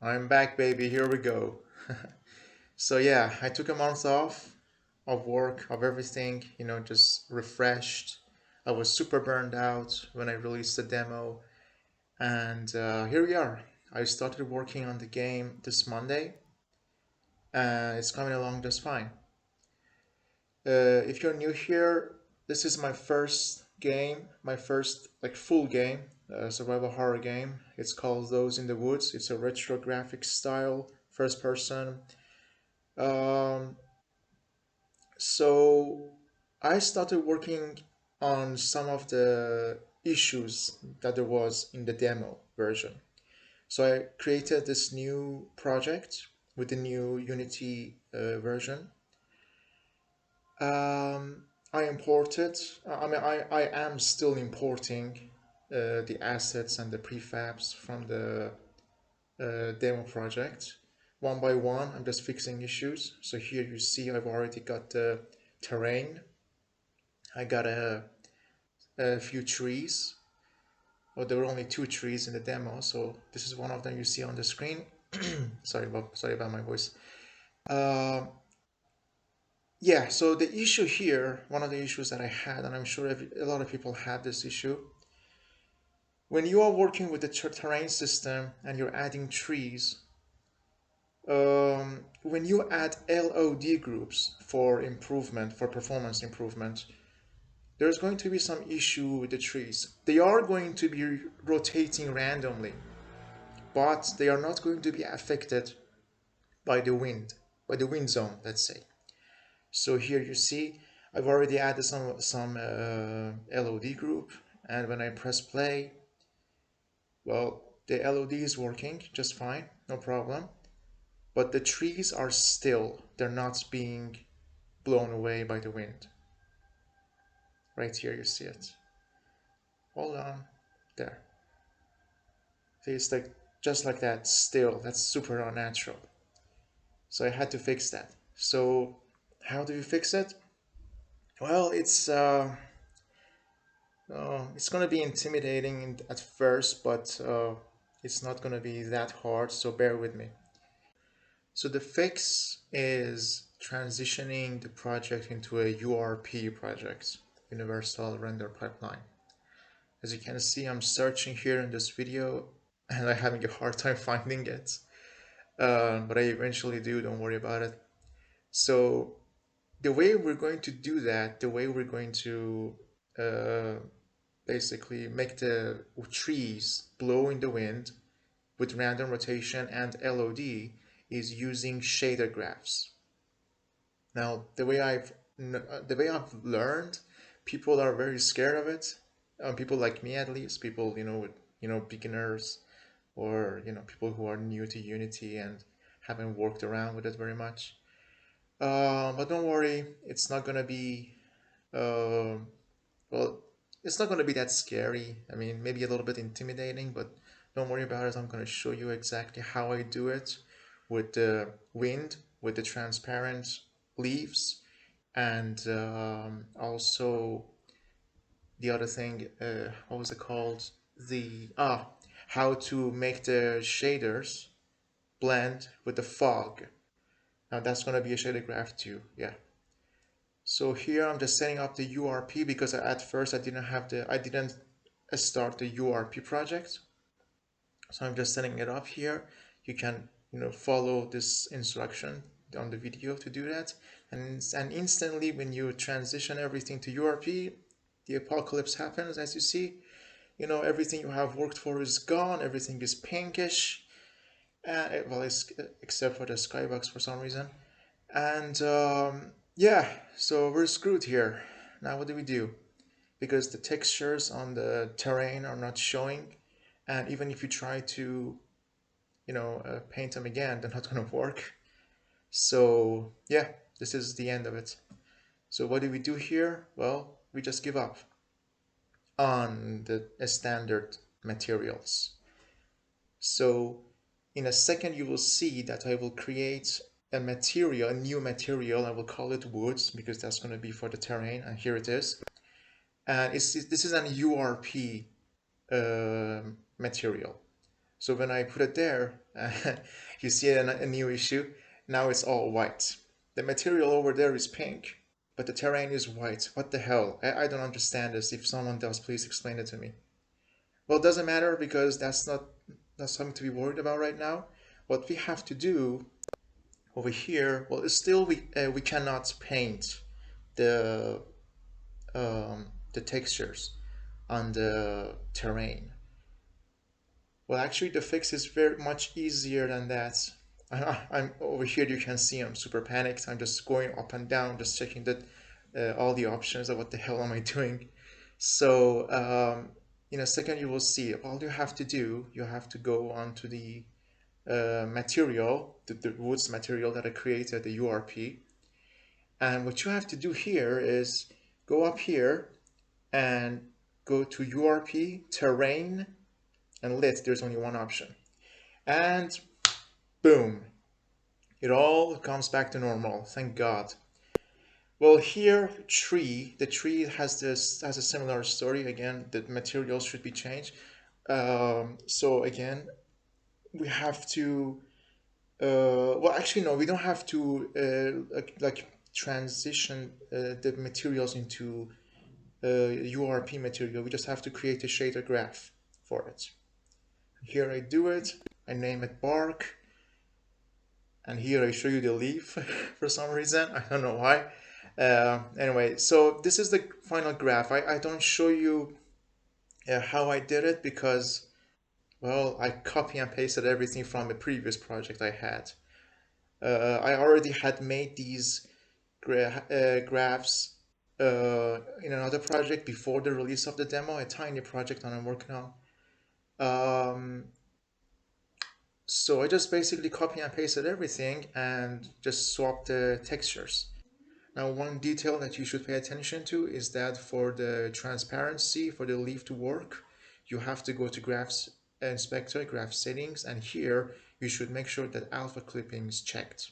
I'm back, baby. Here we go. So yeah, I took a month off of work, of everything, just refreshed. I was super burned out when I released the demo, and here we are. I started working on the game this Monday, and it's coming along just fine. If you're new here, this is my first game, my first like full game, survival horror game. It's called Those in the Woods. It's a retro graphic style, first person. Um, so I started working on some of the issues that there was in the demo version. So I created this new project with the new Unity version. I imported, I am still importing the assets and the prefabs from the demo project. One by one, I'm just fixing issues. So here you see I've already got the terrain. I got a few trees. Well, there were only two trees in the demo, so this is one of them you see on the screen. Sorry about my voice. Uh, yeah, so the issue here, one of the issues that I had, and I'm sure a lot of people had this issue, when you are working with the terrain system and you're adding trees, when you add LOD groups for improvement, for performance improvement, there's going to be some issue with the trees. They are going to be rotating randomly, but they are not going to be affected by the wind, by the wind zone, let's say. So here you see, I've already added some LOD group, and when I press play, well, the LOD is working just fine, no problem. But the trees are still, they're not being blown away by the wind. Right here you see it. Hold on, there. See, it's like just like that, still. That's super unnatural. So I had to fix that. So how do you fix it? Well, it's gonna be intimidating at first, but it's not gonna be that hard. So bear with me. So the fix is transitioning the project into a URP project, Universal Render Pipeline. As you can see, I'm searching here in this video and I'm having a hard time finding it. But I eventually do, don't worry about it. So the way we're going to do that, the way we're going to uh, basically make the trees blow in the wind with random rotation and LOD is using shader graphs. Now, the way I've learned, people are very scared of it. People like me, at least, people with beginners, or people who are new to Unity and haven't worked around with it very much. But don't worry, it's not gonna be uh, well, it's not gonna be that scary. I mean, maybe a little bit intimidating, but don't worry about it. I'm gonna show you exactly how I do it with the wind, with the transparent leaves, and also the other thing. What was it called? The how to make the shaders blend with the fog. Now that's gonna be a shader graph too. Yeah. So here I'm just setting up the URP because at first I didn't start the URP project. So I'm just setting it up here. You can follow this instruction on the video to do that. And instantly when you transition everything to URP, the apocalypse happens. As you see, everything you have worked for is gone. Everything is pinkish. Well, except for the skybox for some reason. And yeah, so we're screwed here. Now what do we do? Because the textures on the terrain are not showing, and even if you try to, paint them again, they're not gonna work. So yeah, this is the end of it. So what do we do here? Well, we just give up on the standard materials. So in a second you will see that I will create a material, a new material. I will call it woods because that's going to be for the terrain, and here it is. And this is an URP material. So when I put it there, you see a new issue. Now it's all white. The material over there is pink, but the terrain is white. What the hell? I don't understand this. If someone does, please explain it to me. Well, it doesn't matter because that's something to be worried about right now. What we have to do over here, well, it's still we cannot paint the the textures on the terrain. Well, actually, the fix is very much easier than that. I'm over here. You can see I'm super panicked. I'm just going up and down, just checking that all the options of what the hell am I doing. So in a second, you will see. All you have to do, you have to go onto the material, the woods material that I created, the URP. And what you have to do here is go up here and go to URP, terrain, and lit. There's only one option. And boom, it all comes back to normal. Thank God. Well, here, the tree has a similar story. Again, the materials should be changed. So again, we have to. Well, actually, no, we don't have to like transition the materials into URP material. We just have to create a shader graph for it. Here I do it. I name it bark, and here I show you the leaf for some reason. I don't know why. Anyway, so this is the final graph. I don't show you how I did it because, well, I copy and pasted everything from the previous project I had. I already had made these graphs in another project before the release of the demo, a tiny project that I'm working on. So I just basically copy and pasted everything and just swap the textures. Now, one detail that you should pay attention to is that for the transparency for the leaf to work, you have to go to Graphs Inspector, Graph Settings, and here you should make sure that alpha clipping is checked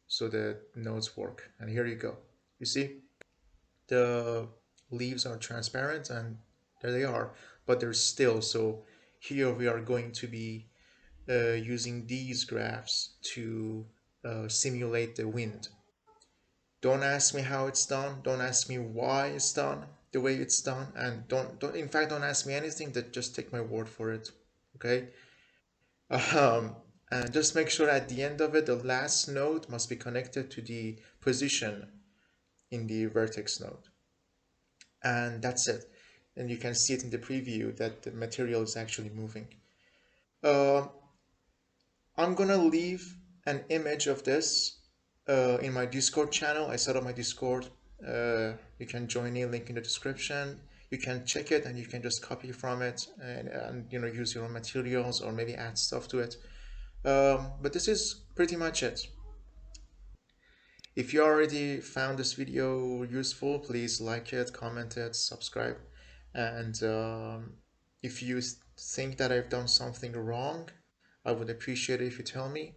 so the nodes work. And here you go. You see, the leaves are transparent and there they are, but they're still. So here we are going to be using these graphs to simulate the wind. Don't ask me how it's done. Don't ask me why it's done the way it's done, and don't in fact don't ask me anything. That just take my word for it. Okay. Um, and just make sure at the end of it, the last node must be connected to the position in the vertex node, and that's it. And you can see it in the preview that the material is actually moving. Uh, I'm gonna leave an image of this in my Discord channel. I set up my Discord. You can join me, link in the description. You can check it and you can just copy from it and you know use your own materials or maybe add stuff to it. But this is pretty much it. If you already found this video useful, please like it, comment it, subscribe. And if you think that I've done something wrong, I would appreciate it if you tell me.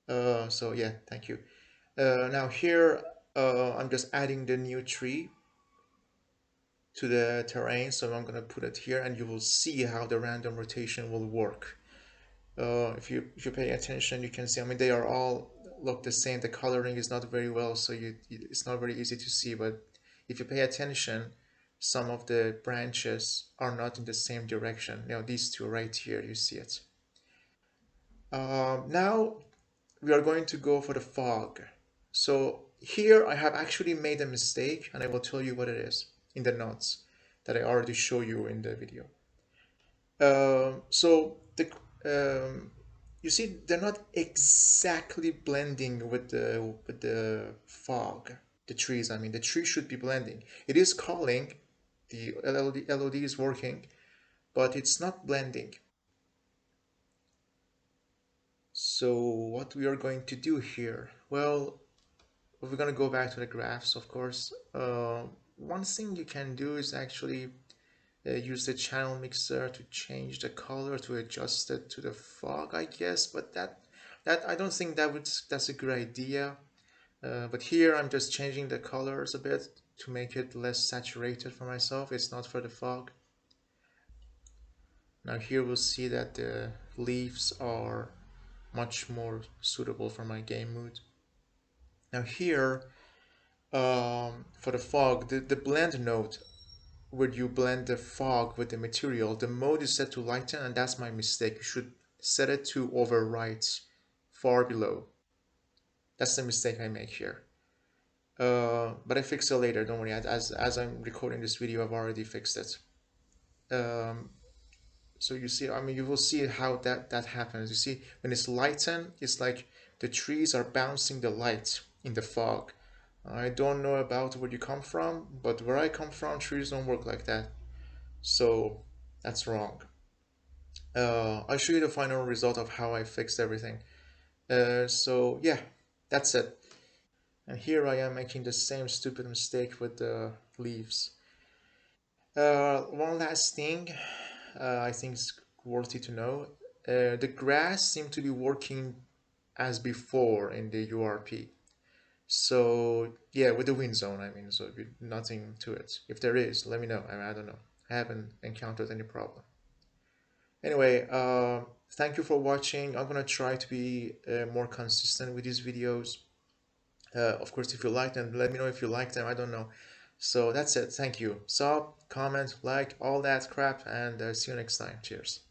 So yeah, thank you. Now here, I'm just adding the new tree to the terrain. So I'm gonna put it here and you will see how the random rotation will work. If you pay attention, you can see, I mean, they are all look the same. The coloring is not very well, so it's not very easy to see, but if you pay attention, some of the branches are not in the same direction. Now these two right here, you see it. Now we are going to go for the fog. So here I have actually made a mistake and I will tell you what it is in the notes that I already show you in the video. So you see they're not exactly blending with the fog, the trees. I mean the tree should be blending. It is calling, the LOD is working, but it's not blending. So what we are going to do here? Well, we're going to go back to the graphs, of course. One thing you can do is actually use the channel mixer to change the color to adjust it to the fog, I guess. But that I don't think that's a good idea. But here I'm just changing the colors a bit to make it less saturated for myself. It's not for the fog. Now here we'll see that the leaves are much more suitable for my game mood. Now here, for the fog, the blend node, where you blend the fog with the material, the mode is set to lighten, and that's my mistake. You should set it to overwrite far below. That's the mistake I make here. But I fix it later, don't worry. As I'm recording this video, I've already fixed it. Um, so you see, I mean, you will see how that happens. You see, when it's lightened, it's like the trees are bouncing the light in the fog. I don't know about where you come from, but where I come from, trees don't work like that. So that's wrong. I'll show you the final result of how I fixed everything. So yeah, that's it. And here I am making the same stupid mistake with the leaves. One last thing I think is worthy to know. The grass seemed to be working as before in the URP. So yeah, with the wind zone, I mean, so nothing to it. If there is, let me know. I mean, I don't know. I haven't encountered any problem. Anyway, thank you for watching. I'm gonna try to be more consistent with these videos. Of course, if you like them, let me know if you like them. I don't know. So that's it. Thank you. Sub, comment, like, all that crap, and see you next time. Cheers.